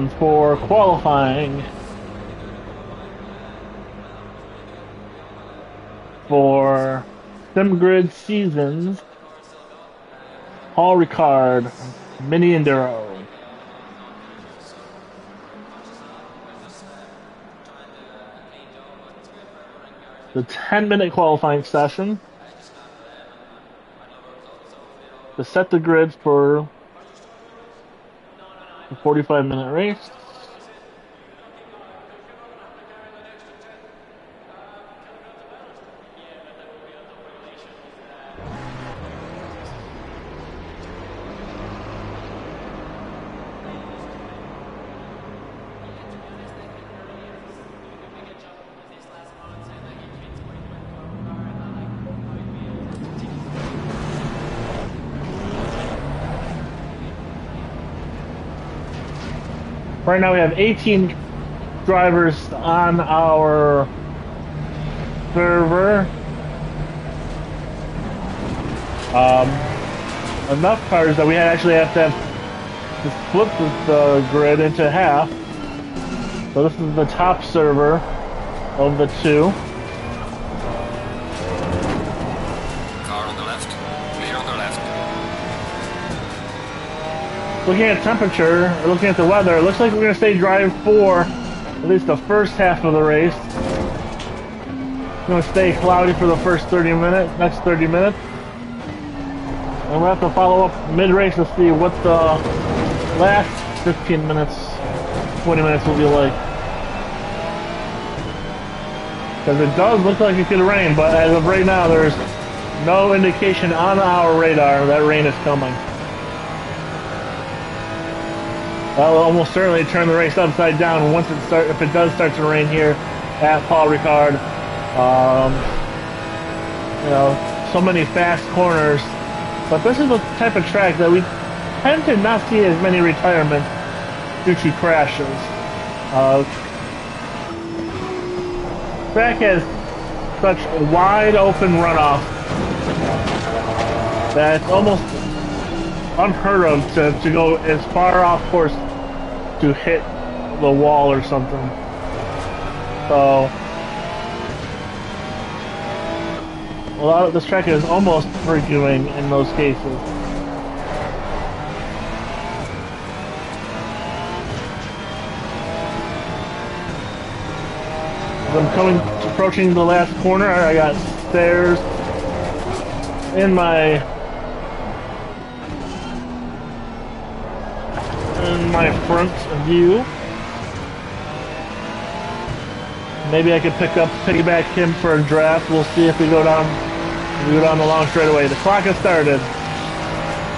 session for qualifying for SimGrid Seasons Paul Ricard Mini Enduro. The 10-minute qualifying session to set the grid for a 45-minute race. Right now we have 18 drivers on our server. Enough cars that we actually have to split the grid into half. So this is the top server of the two. Car on the left, clear on the left. Looking at temperature, or looking at the weather, it looks like we're going to stay drive 4 at least the first half of the race. It's going to stay cloudy for the first 30 minutes, next 30 minutes. And we'll have to follow up mid-race to see what the last 15 minutes, 20 minutes will be like. Because it does look like it could rain, but as of right now, there's no indication on our radar that rain is coming. That will almost certainly turn the race upside down once if it does start to rain here at Paul Ricard. You know, so many fast corners, but this is the type of track that we tend to not see as many retirements due to crashes. Track has such a wide open runoff that it's almost unheard of to go as far off course to hit the wall or something. So this track is almost forgiving in those cases. As I'm approaching the last corner, I got stairs in my front view. Maybe I could piggyback him for a draft. We'll see if we go down the long straightaway. The clock has started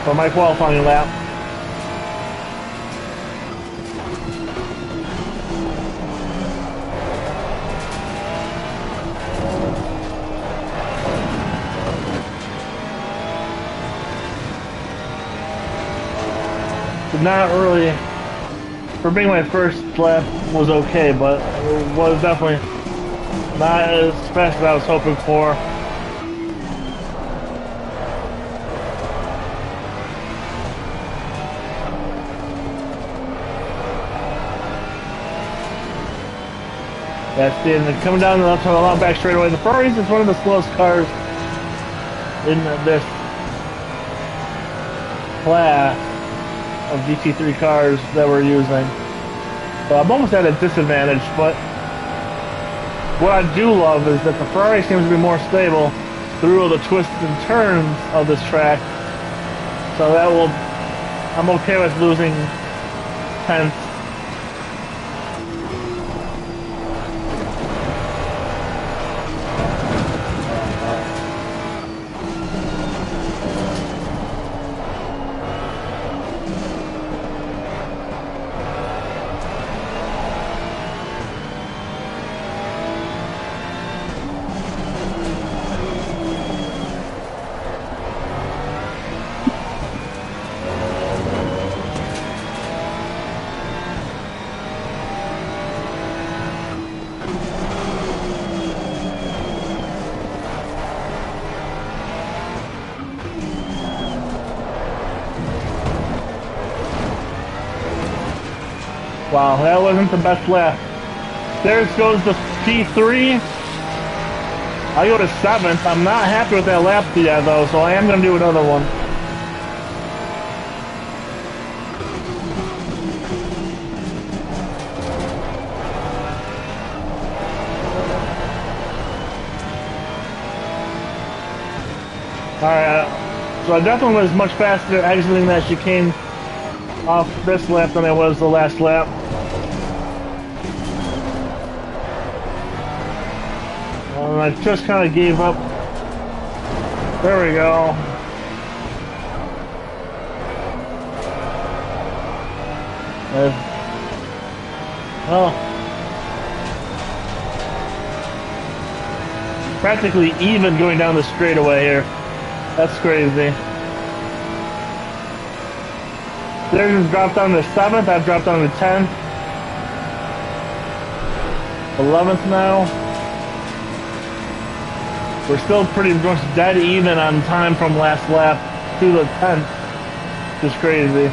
for my qualifying lap. Not really, for being my first lap was okay, but it was definitely not as fast as I was hoping for. That's it, and coming down the long back straightaway. The Ferraris is one of the slowest cars in this class of GT3 cars that we're using. So I'm almost at a disadvantage, but what I do love is that the Ferrari seems to be more stable through the twists and turns of this track. So I'm okay with losing tenths. Wow, that wasn't the best lap. There goes the P3. I go to 7th. I'm not happy with that lap yet, though, so I am going to do another one. Alright, so I definitely was much faster exiting that chicane off this lap than I was the last lap. And I just kind of gave up. There we go. Well, practically even going down the straightaway here. That's crazy. Theirs has dropped down to 7th. I've dropped down to 10th. 11th now. We're still pretty much dead even on time from last lap to the 10th. Just crazy.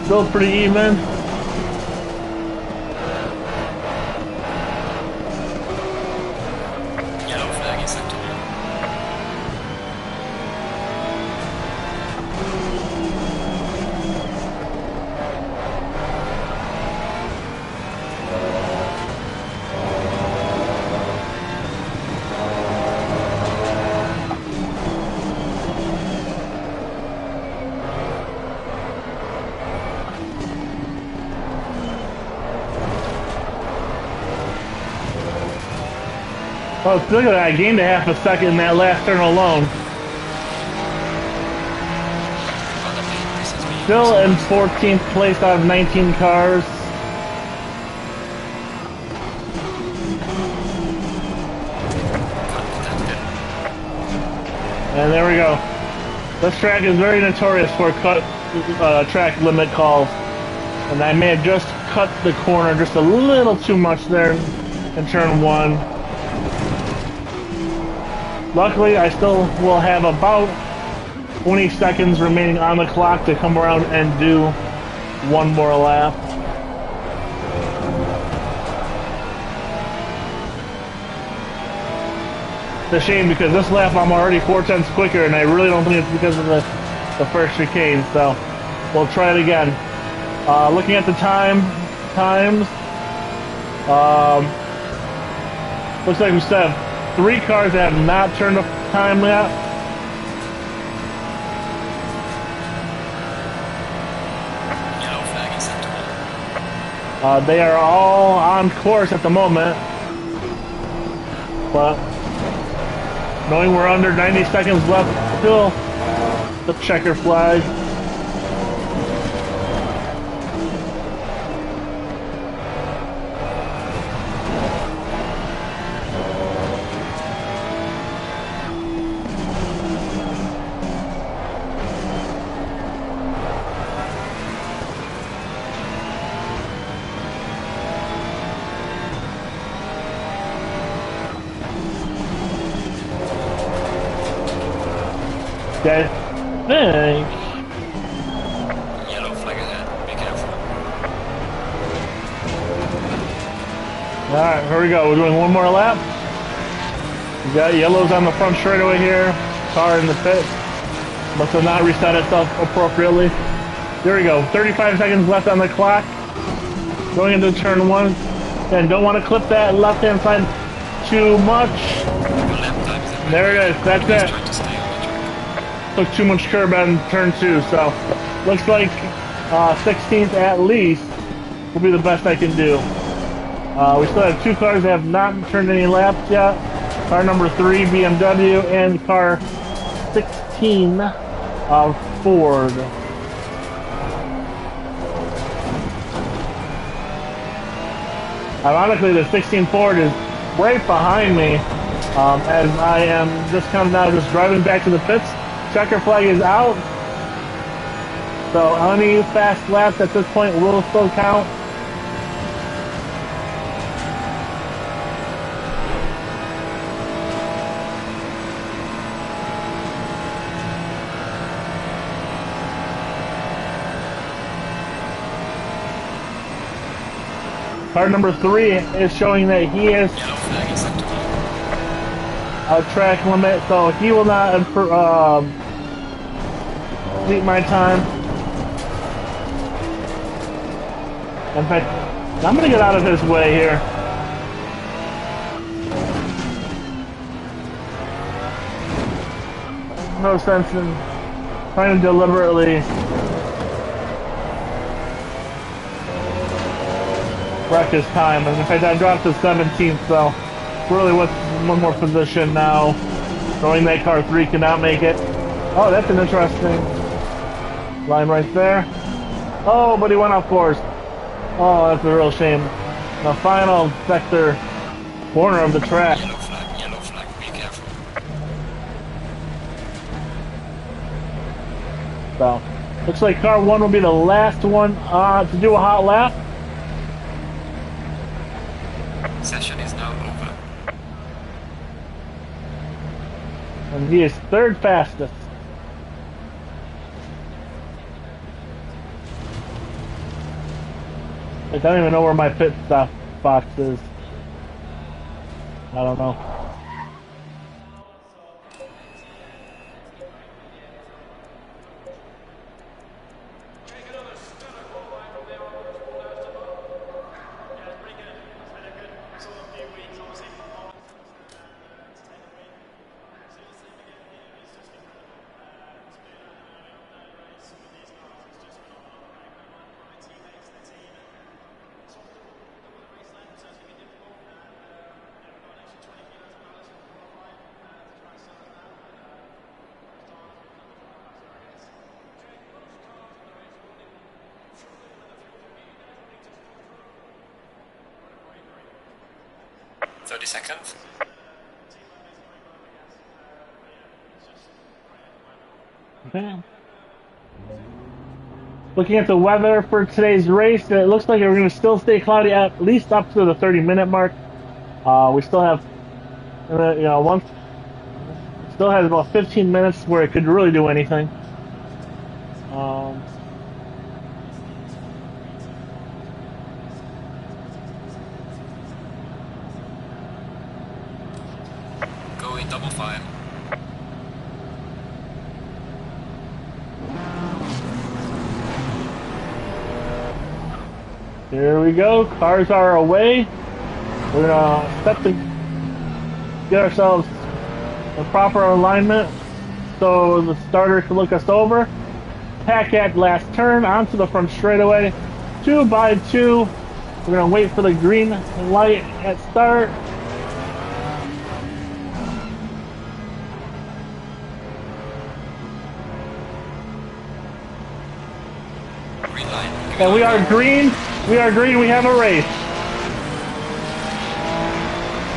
Still pretty even. Yellow flag is active. Oh, look at that. I gained a half a second in that last turn alone. Still in 14th place out of 19 cars. And there we go. This track is very notorious for track limit calls. And I may have just cut the corner just a little too much there in turn 1. Luckily, I still will have about 20 seconds remaining on the clock to come around and do one more lap. It's a shame because this lap I'm already 4/10 quicker, and I really don't think it's because of the first chicane, so we'll try it again. Looking at the times, looks like we still have 3 cars that have not turned up time yet. Yellow flag is active. They are all on course at the moment, but knowing we're under 90 seconds left, still the checker flag. I think. Yellow flag ahead. Be careful. Alright, here we go. We're doing one more lap. We got yellows on the front straightaway here. Car in the pit. Must have not reset itself appropriately. There we go. 35 seconds left on the clock. Going into turn 1. And don't want to clip that left-hand side too much. There it is. That's it. Took too much curb on turn 2, so looks like 16th at least will be the best I can do. We still have 2 cars that have not turned any laps yet. Car number 3, BMW, and car 16, Ford. Ironically, the 16 Ford is right behind me as I am just coming out, just driving back to the pits. Checker flag is out, so any fast laps at this point will still count. Car number 3 is showing that he is Yellow flag is active. a track limit, so he will not beat my time. In fact, I'm gonna get out of his way here. No sense in trying to deliberately wreck his time. And in fact, I dropped to 17th, so really what's one more position now, knowing that car 3 cannot make it. Oh, that's an interesting line right there. Oh, but he went off course. Oh, that's a real shame. The final sector corner of the track. Yellow flag, be careful. So, looks like car 1 will be the last one to do a hot lap. Session is now over. And he is 3rd fastest. I don't even know where my pit stop box is. I don't know. Seconds. Okay. Looking at the weather for today's race, it looks like we're going to still stay cloudy at least up to the 30-minute mark. We still have, still has about 15 minutes where it could really do anything. Double fine. Here we go. Cars are away. We're gonna set to get ourselves a proper alignment so the starter can look us over. Pack at last turn onto the front straightaway. 2 by 2. We're gonna wait for the green light at start. And we are green. We are green. We have a race.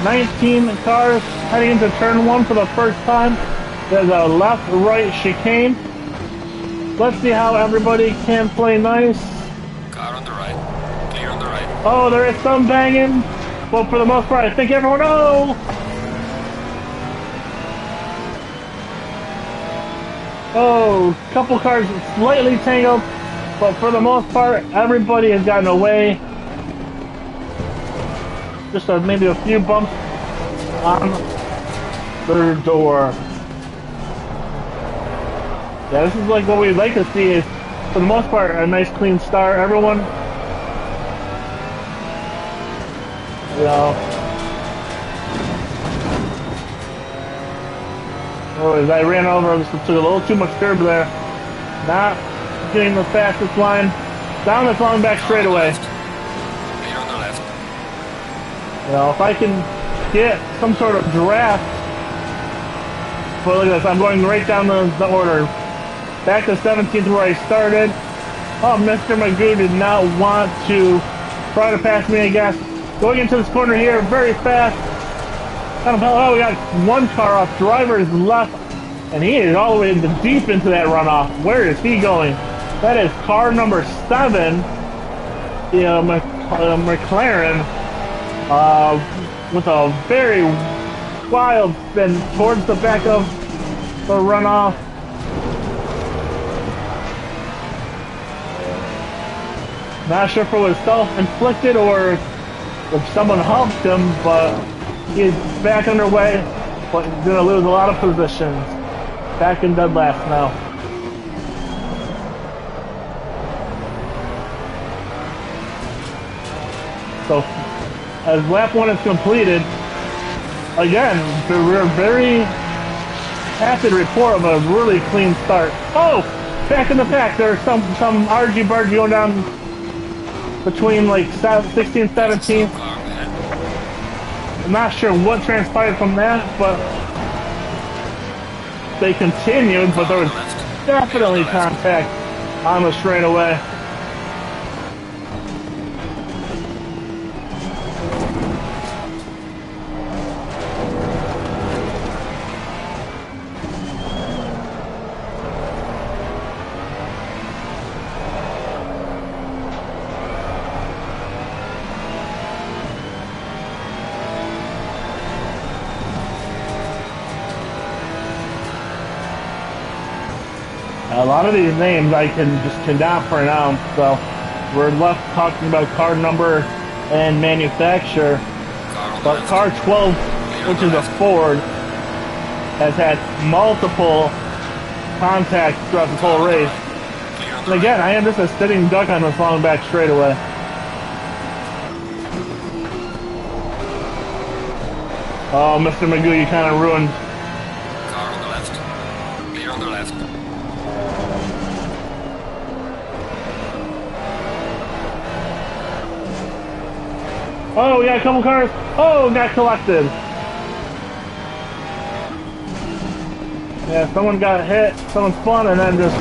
19 cars heading into turn 1 for the first time. There's a left-right chicane. Let's see how everybody can play nice. Car on the right. Clear on the right. Oh, there is some banging. But for the most part, I think everyone... Oh! Oh, couple cars slightly tangled. But for the most part, everybody has gotten away. Just maybe a few bumps on their door. Yeah, this is like what we'd like to see is, for the most part, a nice clean start. Everyone, you know. Oh, as I ran over, this took a little too much curb there. Not getting the fastest line down this long back straightaway. Clear on the left. You know, if I can get some sort of draft, but look at this, I'm going right down the order. Back to 17th where I started. Oh, Mr. Magoo did not want to try to pass me, I guess. Going into this corner here, very fast. Oh, we got one car off. Driver is left, and he is all the way deep into that runoff. Where is he going? That is car number 7, McLaren, with a very wild spin towards the back of the runoff. Not sure if it was self-inflicted or if someone helped him, but he's back underway, but he's going to lose a lot of positions. Back in dead last now. So, as lap 1 is completed, again, we're very happy to report of a really clean start. Oh! Back in the pack, there's some argy-bargy going down between like 16th, 17th. I'm not sure what transpired from that, but they continued, but there was definitely contact on the straightaway. A lot of these names I cannot pronounce, so we're left talking about car number and manufacturer. But car 12, which is a Ford, has had multiple contacts throughout this whole race. And again, I am just a sitting duck on this long back straightaway. Oh, Mr. Magoo, you kind of ruined. Car on the left. Clear on the left. Oh, yeah, a couple cars. Oh, got collected. Yeah, someone got hit, someone spun, and then just...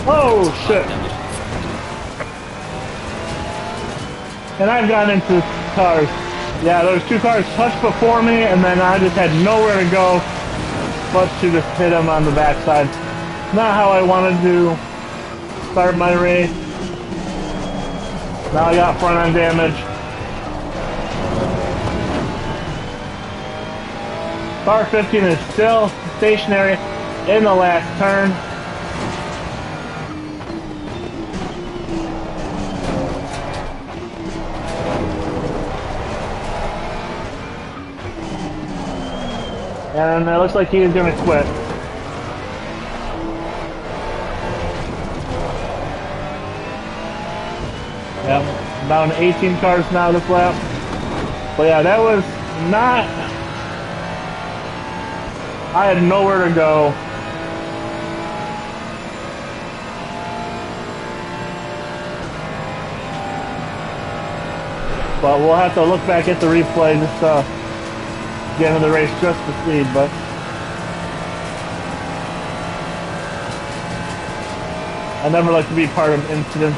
Oh, shit. And I've gotten into cars. Yeah, there was 2 cars touched before me, and then I just had nowhere to go but to just hit them on the backside. Not how I wanted to start my race. Now I got front end damage. Car 15 is still stationary in the last turn. And it looks like he is going to quit. Yep, down to 18 cars now this lap. But yeah, that was not... I had nowhere to go. But we'll have to look back at the replay just the end of the race just to see, but I never like to be part of incidents.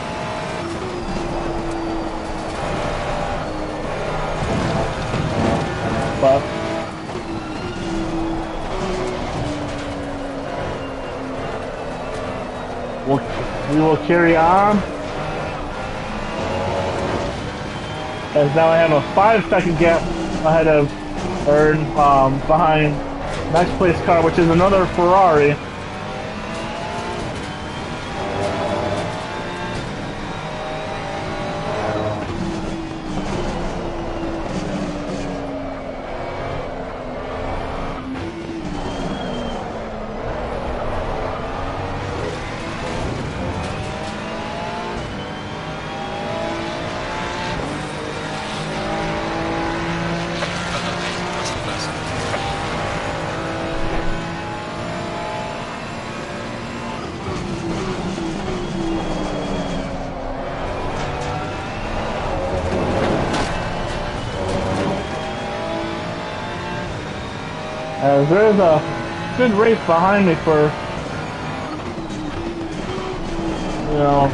But we will carry on. As now I have a 5-second gap ahead of, or behind next place car, which is another Ferrari. There's a good race behind me for,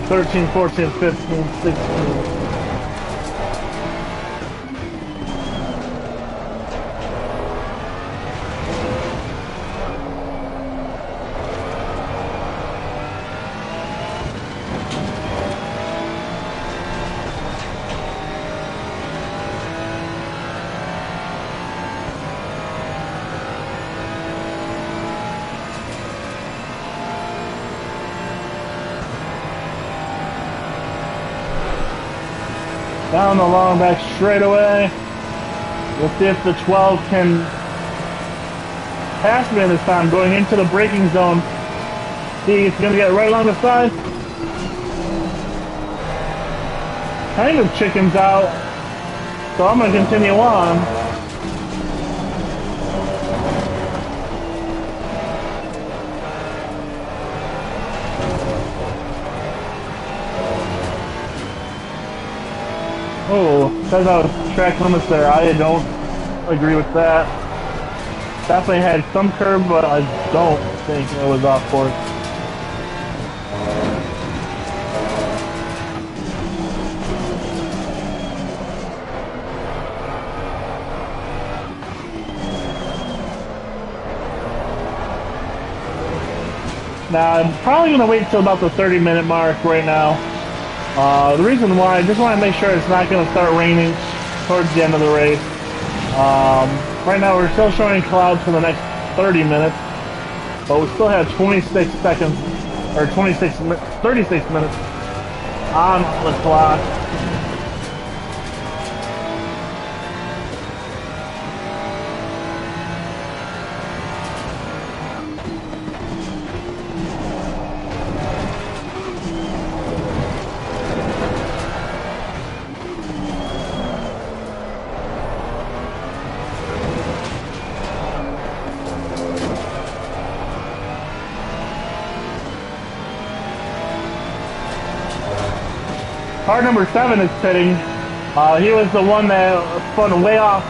13, 14, 15, 16. down the long back straightaway. We'll see if the 12 can pass me this time, going into the braking zone. See, it's going to get right along the side. Kind of chickens out, so I'm going to continue on. Oh, says I was track limits there. I don't agree with that. Definitely had some curve, but I don't think it was off course. Now, I'm probably going to wait till about the 30-minute mark right now. The reason why, I just want to make sure it's not going to start raining towards the end of the race. Right now we're still showing clouds for the next 30 minutes, but we still have 26 seconds, or 36 minutes on the clock. Car number 7 is pitting. He was the one that spun way off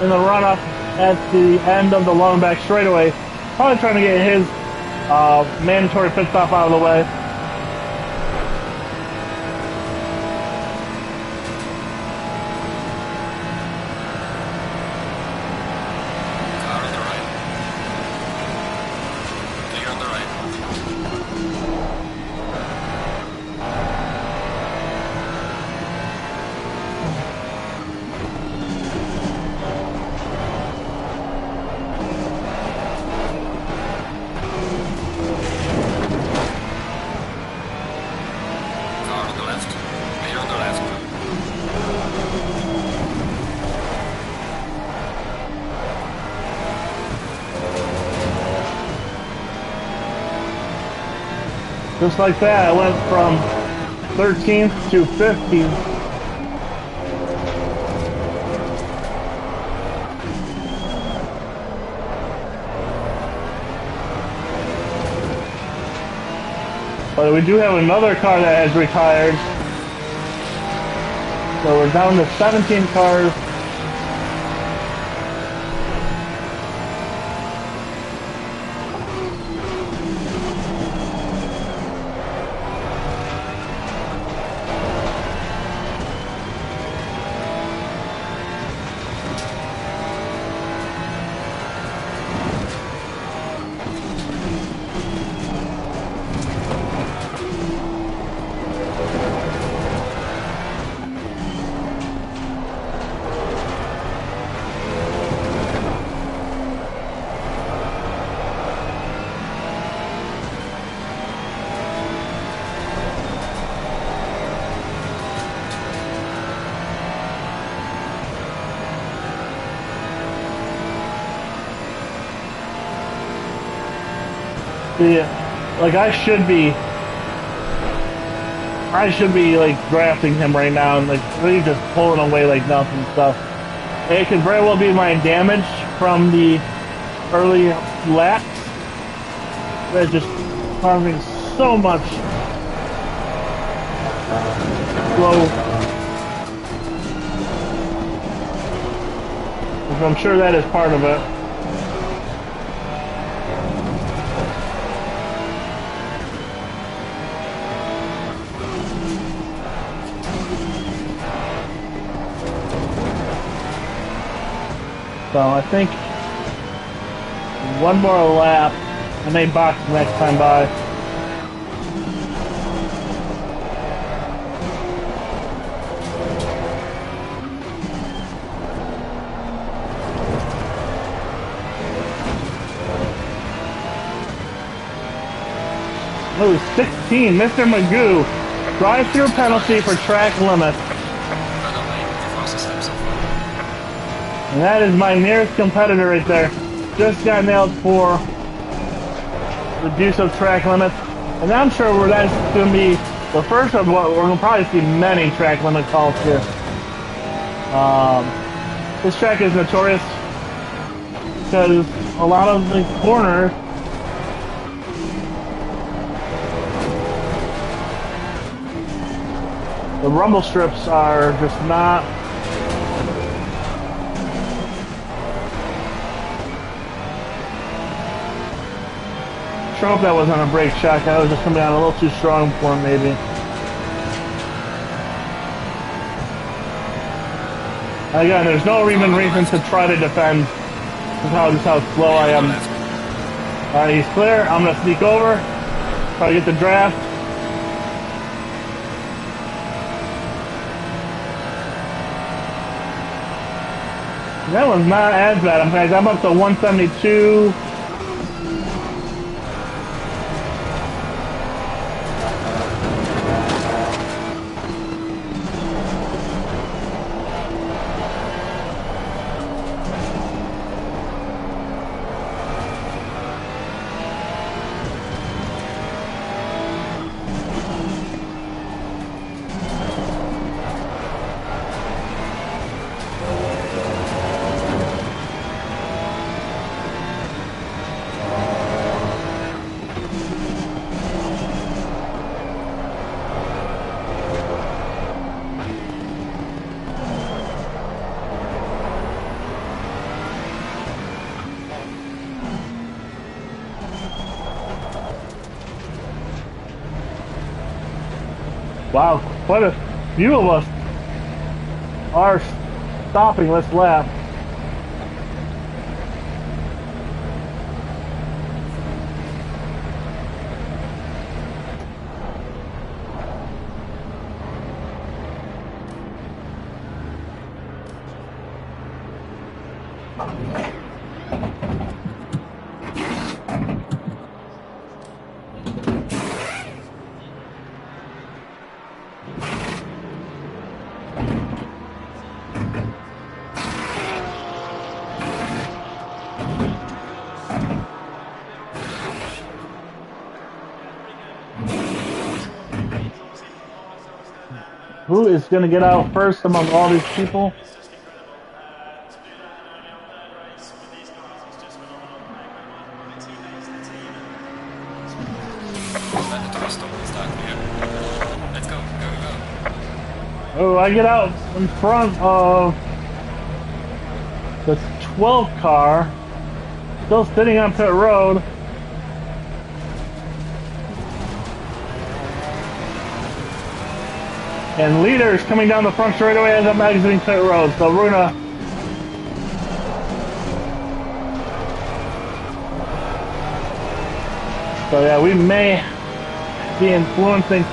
in the run-up at the end of the long back straightaway. Probably trying to get his mandatory pit stop out of the way. Car on the right. Clear on the right. Just like that, I went from 13th to 15th. But we do have another car that has retired. So we're down to 17 cars. See, like I should be like drafting him right now and like really just pulling away like nothing stuff. It could very well be my damage from the early laps that's just causing so much slow. I'm sure that is part of it. So I think one more lap, I may box next time by. Oh, 16, Mr. Magoo, drive-through penalty for track limits. And that is my nearest competitor right there. Just got nailed for abuse of track limits. And I'm sure that's going to be the first of what we're going to probably see many track limit calls here. This track is notorious because a lot of the corners the rumble strips are just not sure if that wasn't a brake shock. I was just coming out a little too strong for him, maybe. Again, there's no even reason to try to defend just how slow I am. Alright, he's clear. I'm gonna sneak over, try to get the draft. That one's not as bad. I'm up to 172. Wow, quite a few of us are stopping this lap. Who is going to get out first among all these people? Let's go, go, go. Oh, I get out in front of the 12 car, still sitting on pit road. And leader is coming down the front straight away as I'm exiting pit road. So we're gonna yeah, we may be influencing.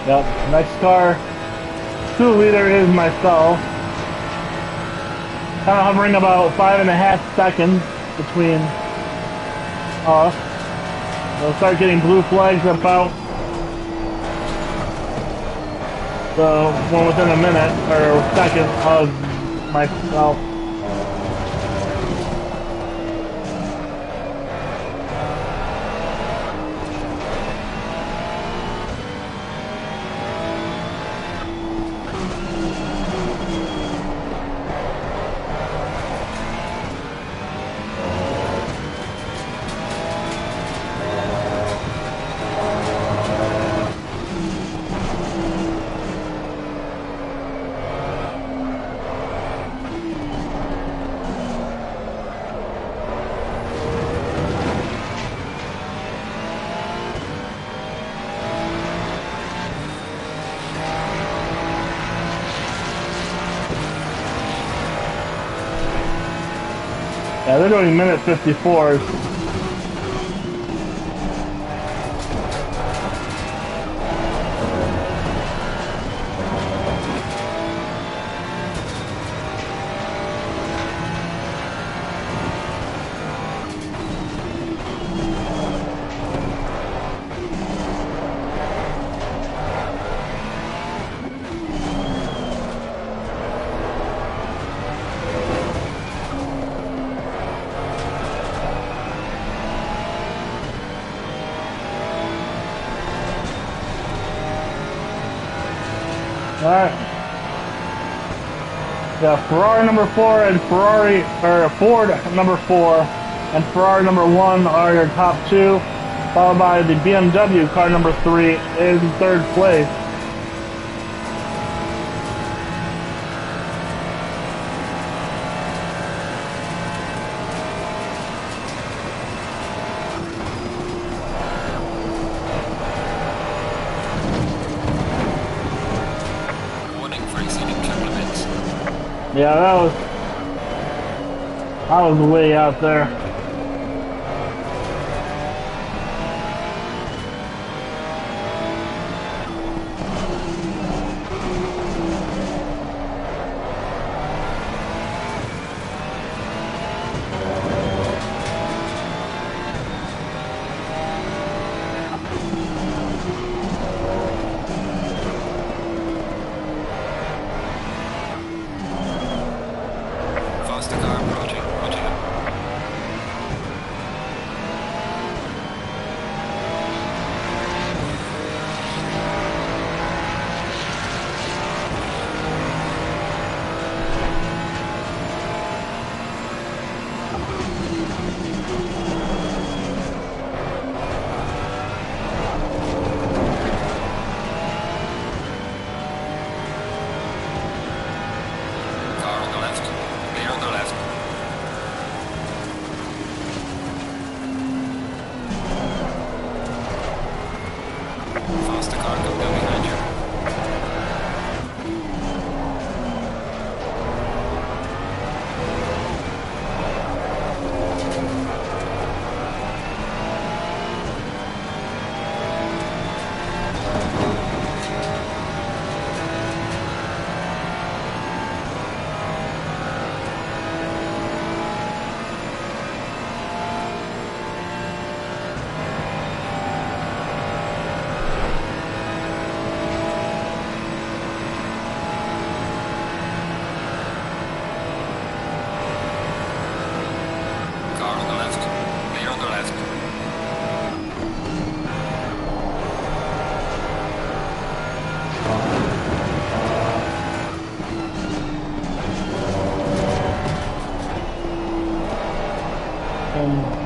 Yep, next car, 2 leader is myself. Kind of hovering about 5.5 seconds between us. We'll start getting blue flags about the one within a minute or second of myself. Yeah, they're doing minute 54s. Alright. Yeah, Ferrari number 4 and Ford number 4 and Ferrari number 1 are your top two, followed by the BMW car number 3 in third place. Yeah, that was way out there.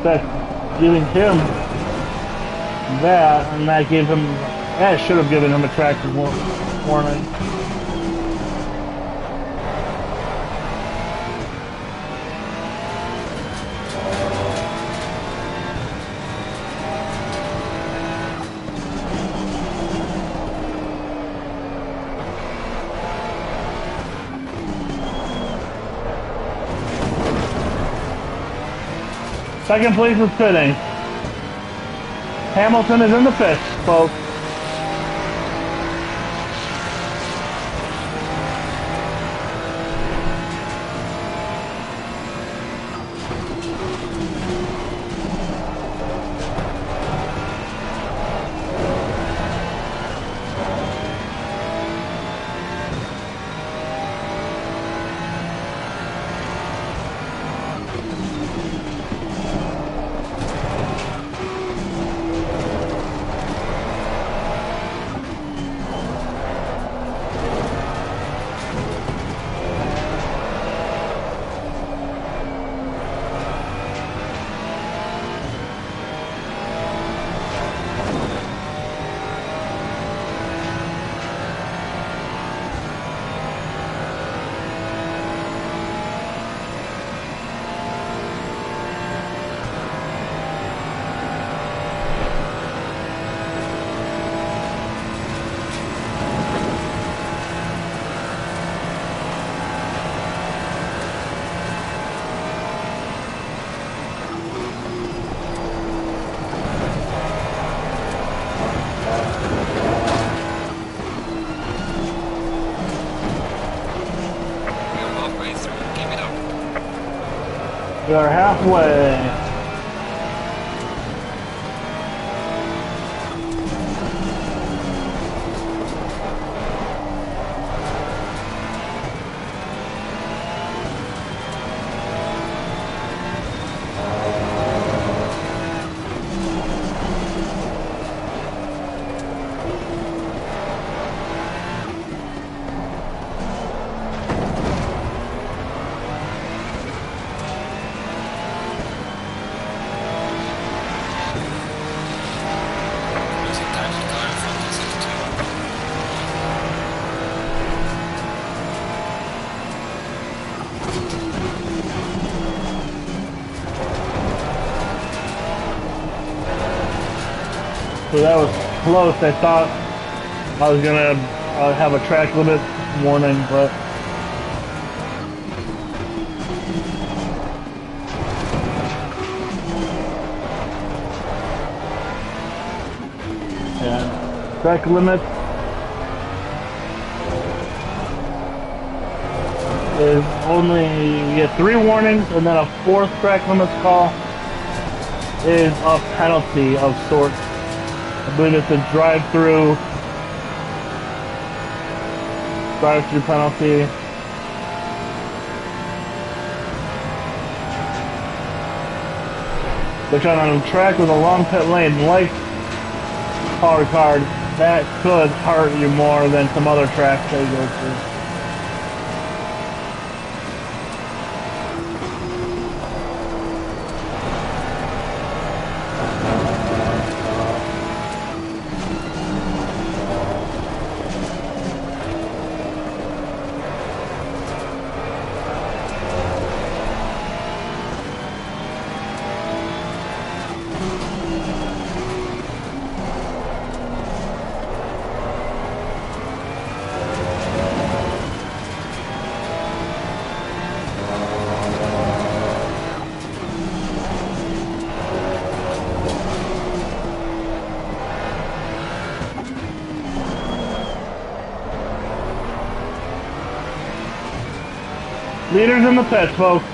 That giving him that, and that should have given him a tractor warning. Second place is pitting. Hamilton is in the pits, folks. We are halfway. Losing time to the car in front of 62. So that was close. I thought I was gonna have a track limit warning, but yeah, track limit is only, you get 3 warnings, and then a 4th track limits call is a penalty of sorts. I believe it's a drive-through penalty. Which on a track with a long pit lane like Paul Ricard, that could hurt you more than some other tracks they go to. Leaders in the pits, folks.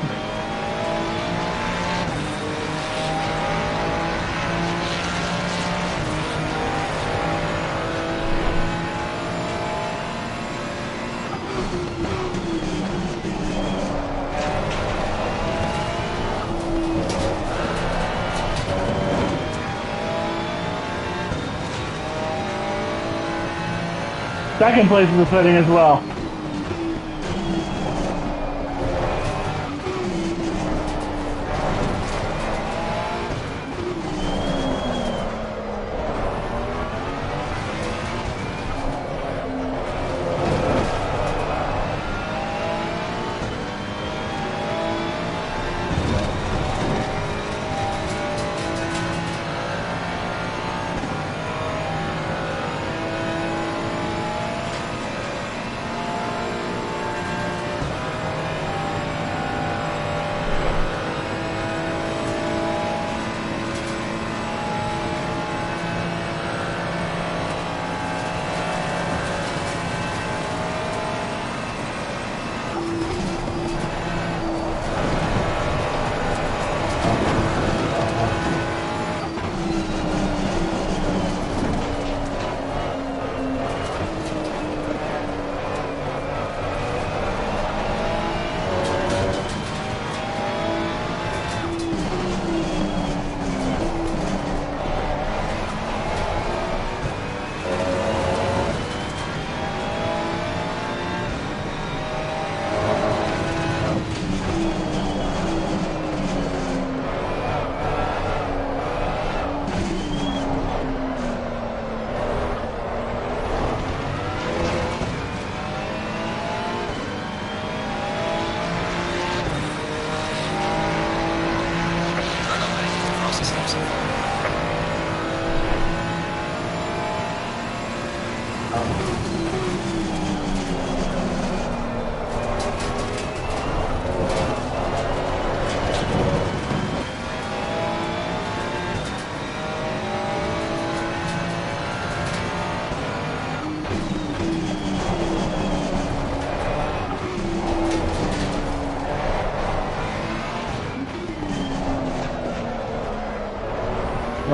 Second place is pitting as well.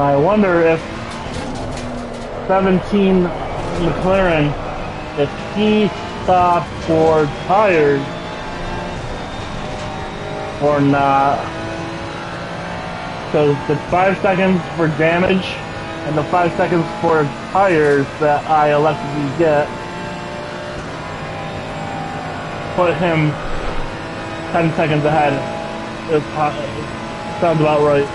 I wonder if 17 McLaren, if he stopped for tires or not. Because the 5 seconds for damage and the 5 seconds for tires that I elected to get put him 10 seconds ahead. It sounds about right.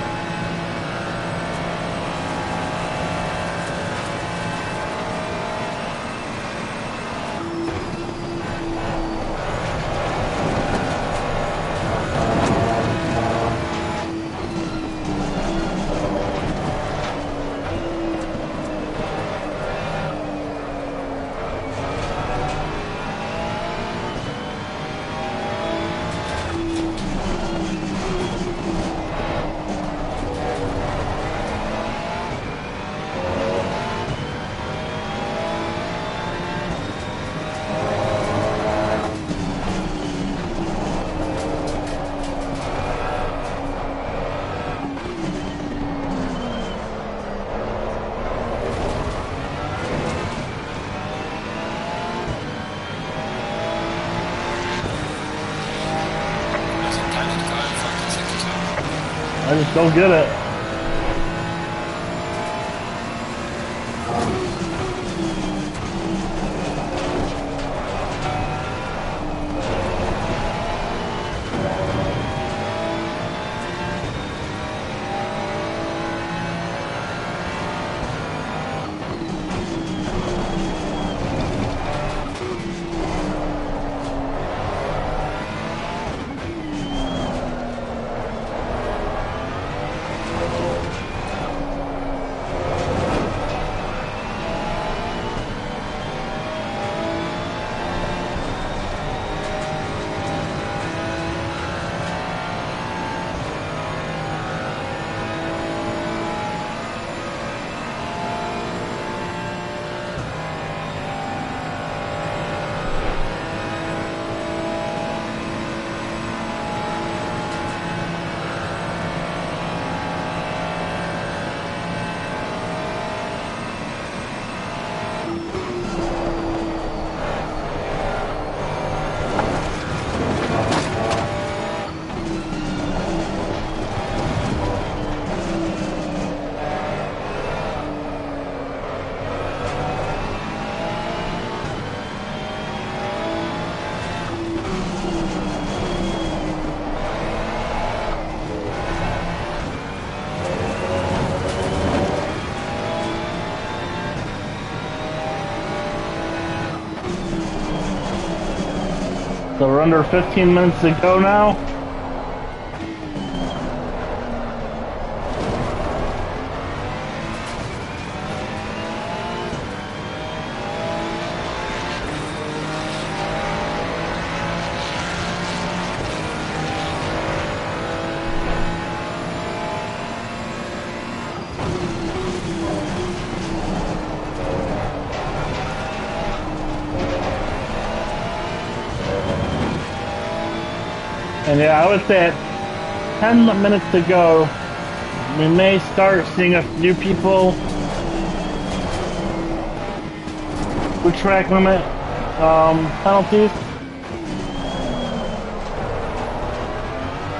I just don't get it. So we're under 15 minutes to go now. And yeah, I would say at 10 minutes to go, we may start seeing a few people with track limit penalties.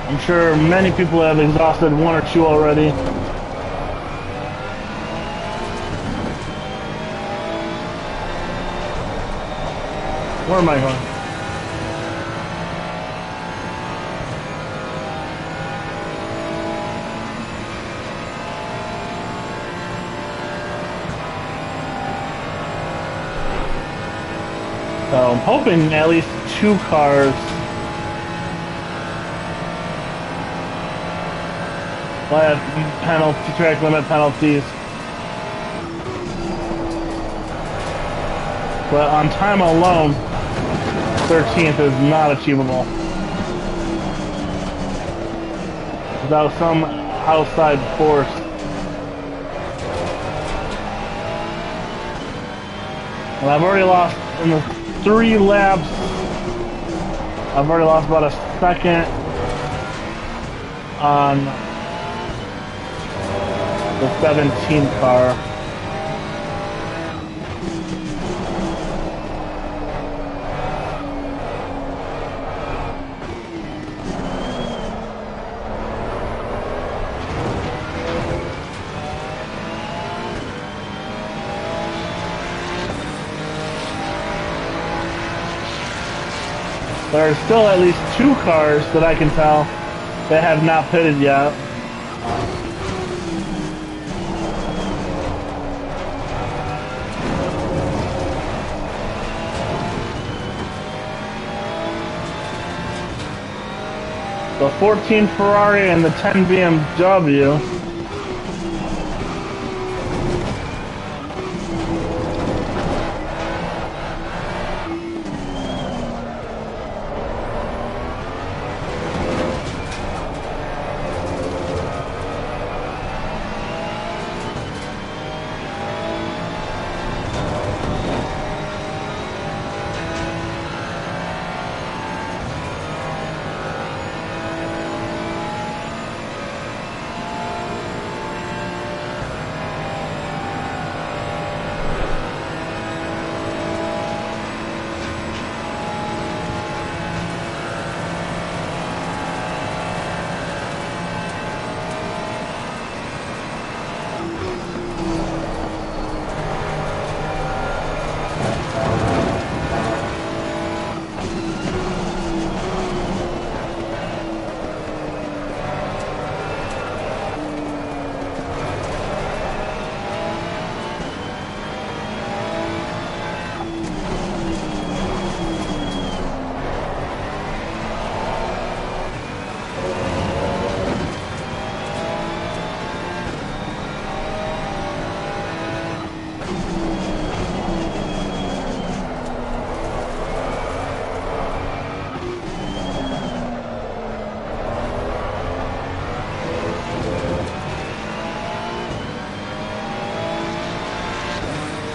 I'm sure many people have exhausted one or two already. Where am I going? So I'm hoping at least 2 cars will have track limit penalties. But on time alone, 13th is not achievable without some outside force. And I've already lost in the 3 laps. I've already lost about a second on the 17th car. There are still at least 2 cars that I can tell that have not pitted yet. The 14 Ferrari and the 10 BMW.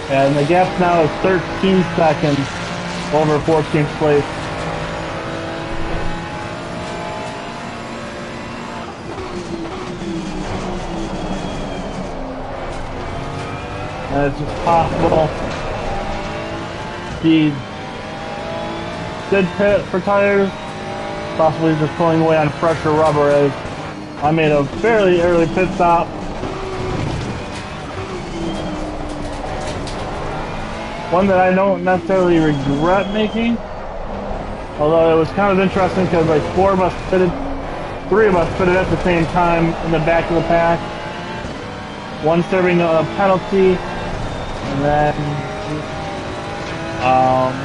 And the gap now is 13 seconds over 14th place. And it's just possible he did pit for tires, possibly just pulling away on fresher rubber as I made a fairly early pit stop. One that I don't necessarily regret making, although it was kind of interesting because like 3 of us fitted at the same time in the back of the pack. One serving a penalty, and then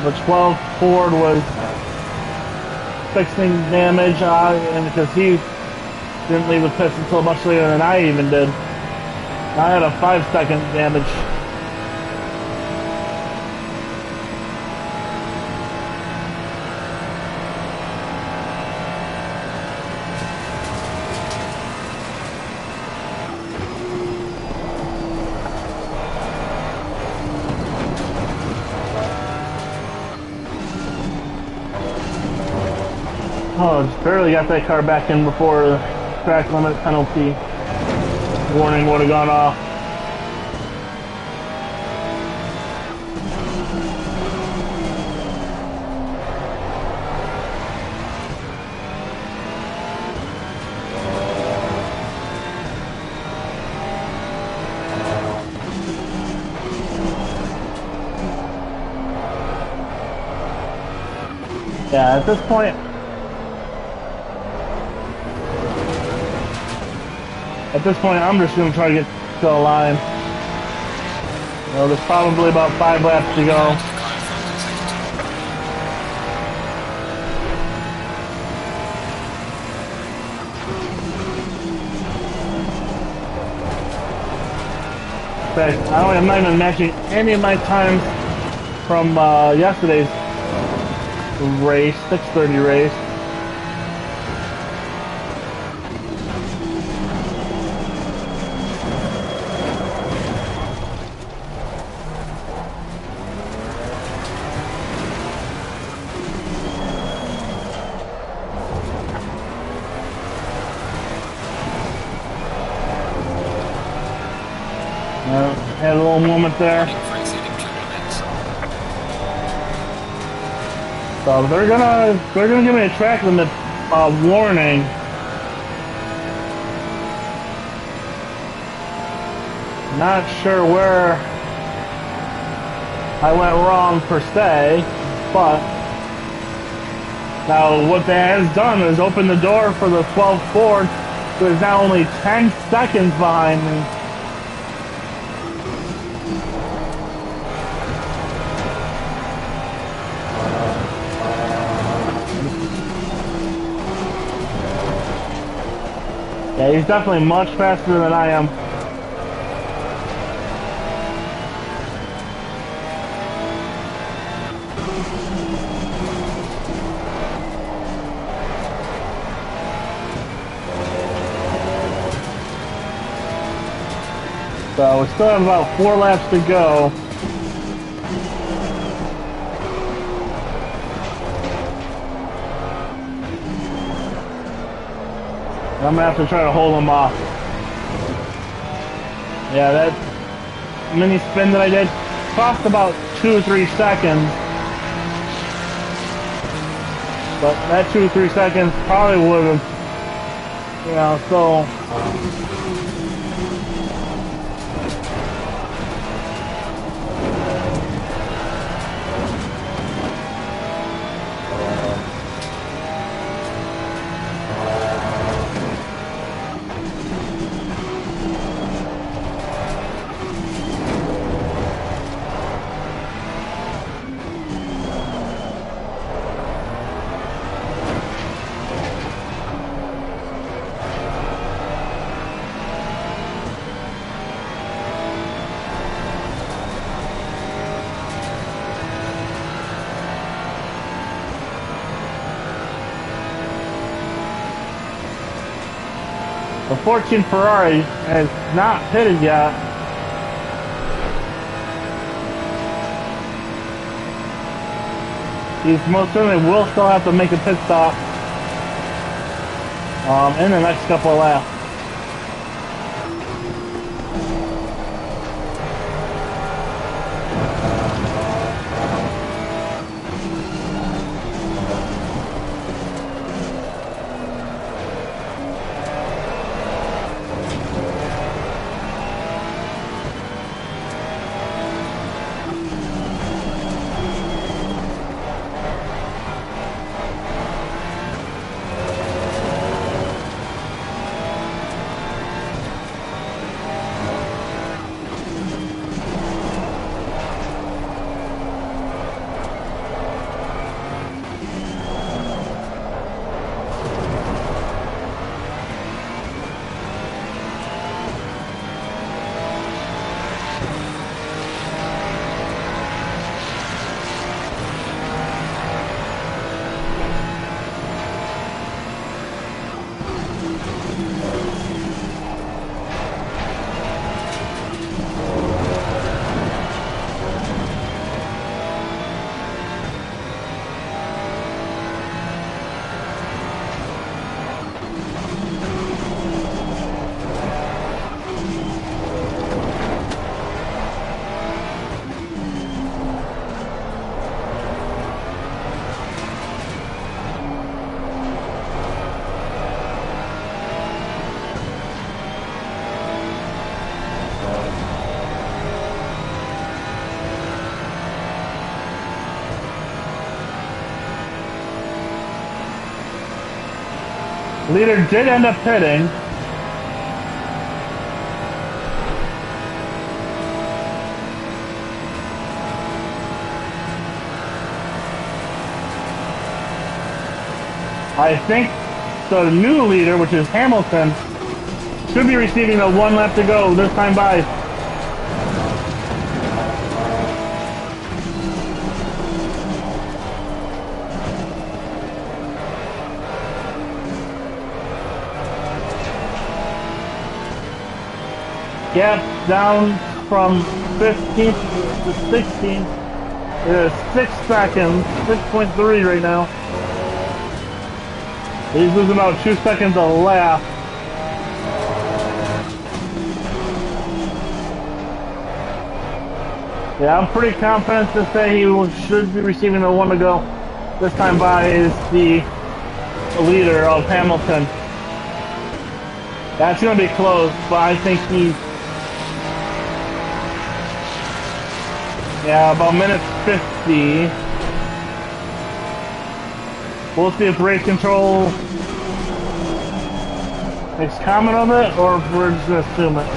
the 12 Ford was fixing damage, and because he didn't leave the pits until much later than I even did. I had a 5-second damage. Oh, just barely got that car back in before the track limit penalty warning would have gone off. Yeah, at this point, I'm just going to try to get to the line. There's probably about 5 laps to go. In fact, I'm not even matching any of my times from yesterday's race, 6:30 race. moment there. For exceeding turbulence. So they're gonna give me a track limit warning. Not sure where I went wrong per se, but now what that has done is open the door for the 12 Ford, who is now only 10 seconds behind me. Yeah, he's definitely much faster than I am. So we still have about 4 laps to go. I'm gonna have to try to hold him off. Yeah, that mini spin that I did cost about 2 or 3 seconds. But that 2 or 3 seconds probably would have, you know, so. The 14 Ferrari has not pitted yet. He most certainly will still have to make a pit stop in the next couple of laps. Leader did end up pitting. I think the new leader, which is Hamilton, should be receiving the 1 lap to go this time by. Gap down from 15th to 16th. It is 6 seconds, 6.3 right now. He's losing about 2 seconds a lap. Yeah, I'm pretty confident to say should be receiving the one to go this time by is the leader of Hamilton. That's going to be close, but I think he's... Yeah, about minute 50. We'll see if race control makes comment of it, or if we're just going to assume it.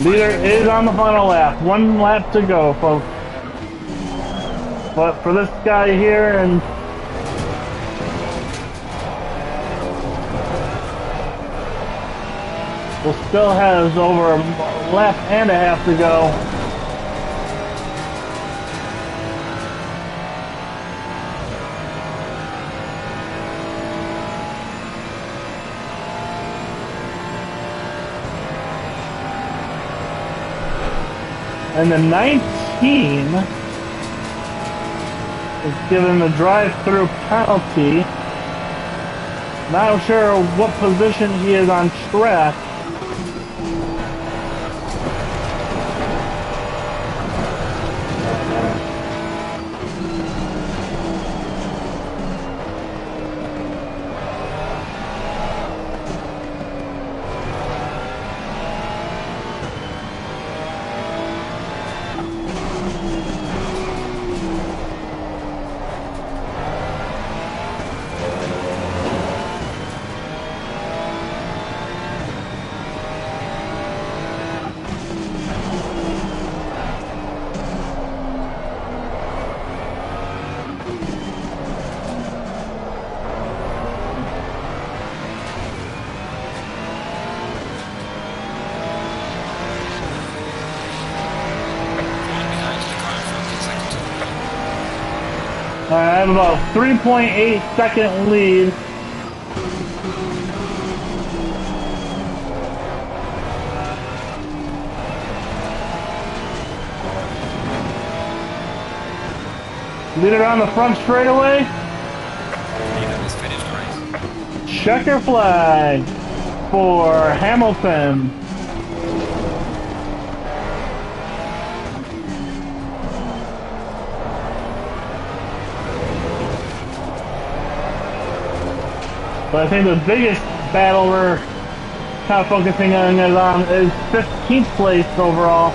Leader is on the final lap. One lap to go, folks. But for this guy here, and we'll still has over a lap and a half to go. And the 19 is given the drive-through penalty. Not sure what position he is on track. I have about 3.8 second lead. Leader on the front straightaway. Checker flag for Hamilton. But I think the biggest battle we're kind of focusing on is 15th place overall.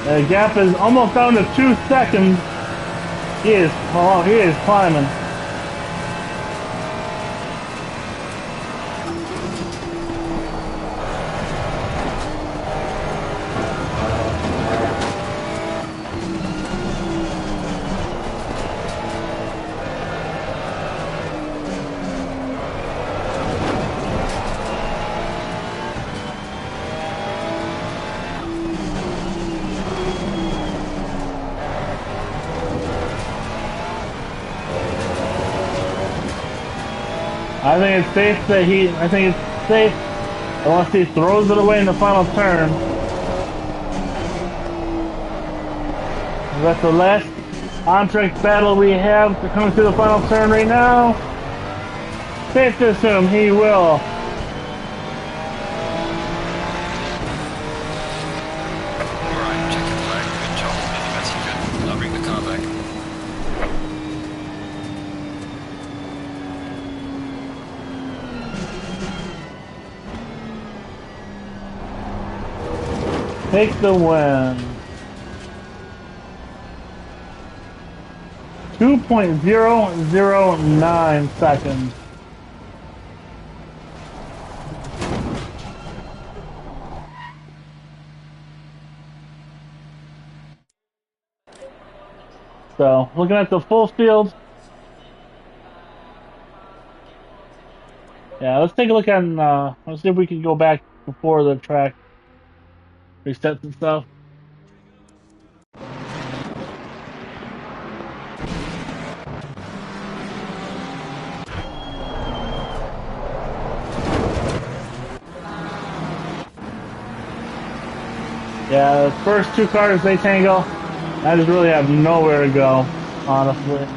The gap is almost down to 2 seconds. He is climbing. I think it's safe that I think it's safe unless he throws it away in the final turn. That's the last on-track battle we have coming through the final turn right now. Safe to assume he will. Alright, check the flag. Good job. Maybe that's good. I'll bring the car back. Take the win. 2.009 seconds. So, looking at the full field. Yeah, let's take a look at, let's see if we can go back before the track resets and stuff. Yeah, the first two cars they tangle, I just really have nowhere to go, honestly.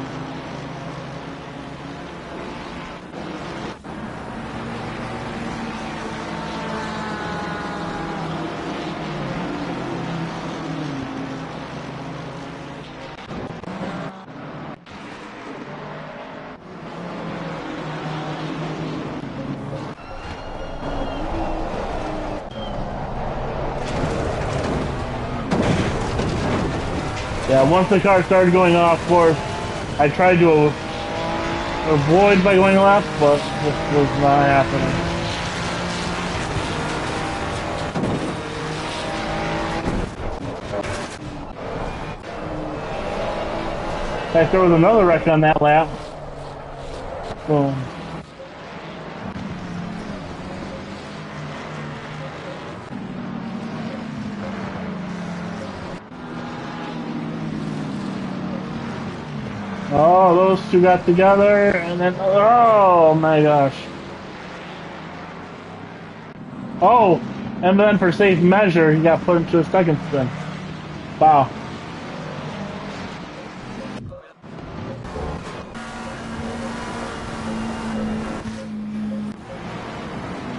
Yeah, once the car started going off course, I tried to avoid by going left, but this was not happening. In fact, there was another wreck on that lap. Boom. Oh, those two got together, and then, oh my gosh. Oh, and then for safe measure, he got put into a second spin. Wow.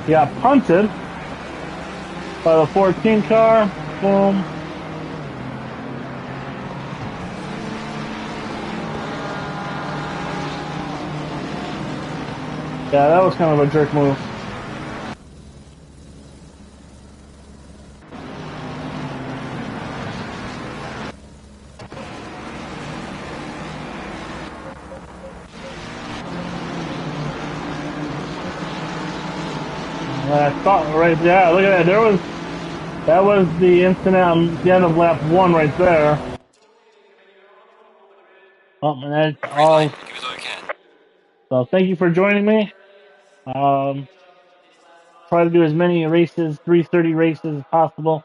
He got punted by the 14 car. Boom. Yeah, that was kind of a jerk move. I thought right, yeah, look at that. That was the incident on the end of lap 1 right there. Oh, and that's Green all. light. Give it all you can. So thank you for joining me. Um, try to do as many races, 3:30 races as possible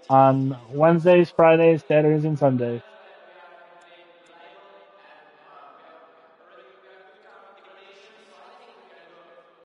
on Wednesdays, Fridays, Saturdays, and Sundays.